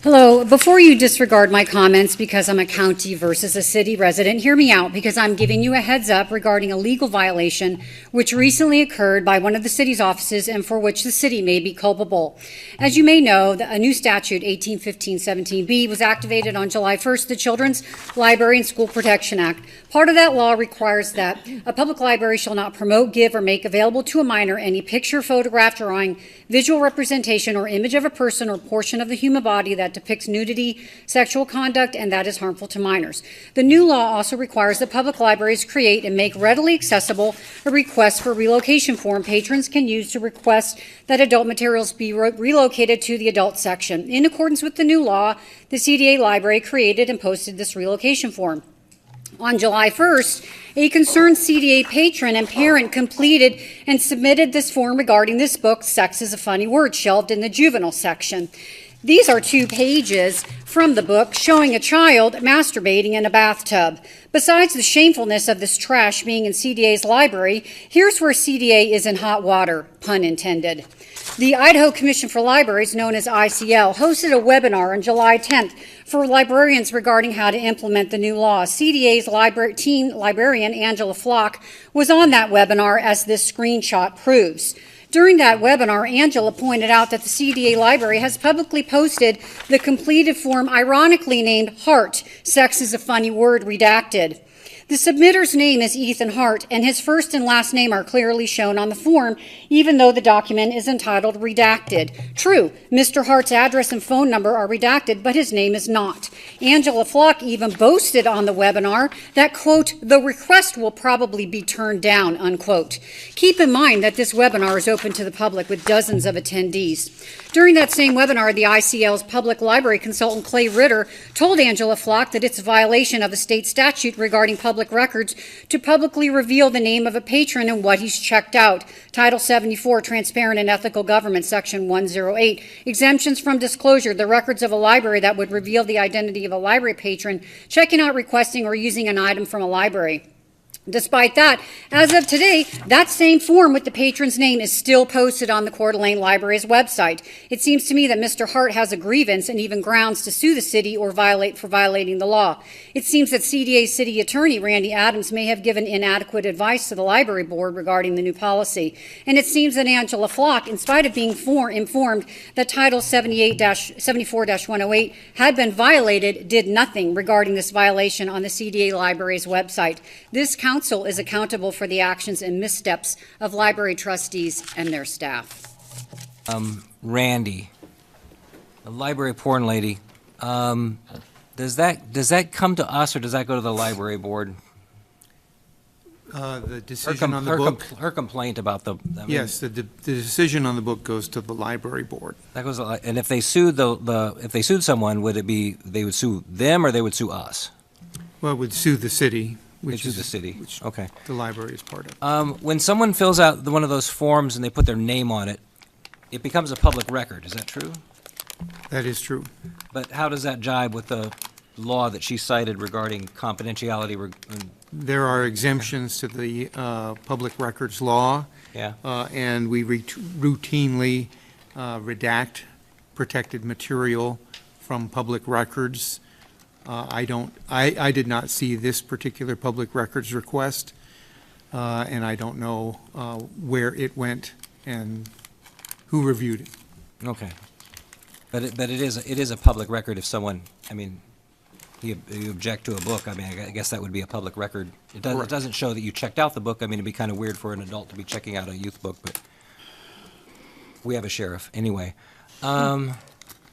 Hello. Before you disregard my comments because I'm a county versus a city resident, hear me out because I'm giving you a heads up regarding a legal violation which recently occurred by one of the city's offices and for which the city may be culpable. As you may know, a new statute, 1815-17B, was activated on July 1st, the Children's Library and School Protection Act. Part of that law requires that a public library shall not promote, give, or make available to a minor any picture, photograph, drawing, visual representation, or image of a person or portion of the human body that depicts nudity, sexual conduct, and that is harmful to minors. The new law also requires that public libraries create and make readily accessible a request for relocation form patrons can use to request that adult materials be relocated to the adult section. In accordance with the new law, the CDA library created and posted this relocation form. On July 1st, a concerned CDA patron and parent completed and submitted this form regarding this book, Sex is a Funny Word, shelved in the juvenile section. These are 2 pages from the book showing a child masturbating in a bathtub. Besides the shamefulness of this trash being in CDA's library, here's where CDA is in hot water, pun intended. The Idaho Commission for Libraries, known as ICL, hosted a webinar on July 10th for librarians regarding how to implement the new law. CDA's teen librarian, Angela Flock, was on that webinar, as this screenshot proves. During that webinar, Angela pointed out that the CDA library has publicly posted the completed form ironically named Hart, Sex is a Funny Word, redacted. The submitter's name is Ethan Hart, and his first and last name are clearly shown on the form, even though the document is entitled Redacted. True, Mr. Hart's address and phone number are redacted, but his name is not. Angela Flock even boasted on the webinar that, quote, the request will probably be turned down, unquote. Keep in mind that this webinar is open to the public with dozens of attendees. During that same webinar, the ICL's public library consultant, Clay Ritter, told Angela Flock that it's a violation of a state statute regarding public records to publicly reveal the name of a patron and what he's checked out. Title 74, Transparent and Ethical Government, Section 108. Exemptions from disclosure, the records of a library that would reveal the identity of a library patron checking out, requesting, or using an item from a library. Despite that, as of today, that same form with the patron's name is still posted on the Coeur d'Alene Library's website. It seems to me that Mr. Hart has a grievance and even grounds to sue the city or violating the law. It seems that CDA City Attorney Randy Adams may have given inadequate advice to the library board regarding the new policy. And it seems that Angela Flock, in spite of being informed that Title 74-108 had been violated, did nothing regarding this violation on the CDA Library's website. This council is accountable for the actions and missteps of library trustees and their staff. Randy, the library porn lady, does that come to us or does that go to the library board? The decision on the book? Her complaint about yes, the decision on the book goes to the library board. That goes, and if they sued if they sued someone, would it be they would sue them or they would sue us? Well, it would sue the city. Which is the city. Which okay. The library is part of. When someone fills out one of those forms and they put their name on it, it becomes a public record. Is that true? That is true. But how does that jibe with the law that she cited regarding confidentiality? There are exemptions to the public records law. Yeah. And we routinely redact protected material from public records. I did not see this particular public records request, and I don't know where it went and who reviewed it. Okay, but it is a public record if someone, I mean, you object to a book. I mean, I guess that would be a public record. It doesn't show that you checked out the book. I mean, it'd be kind of weird for an adult to be checking out a youth book, but we have a sheriff anyway.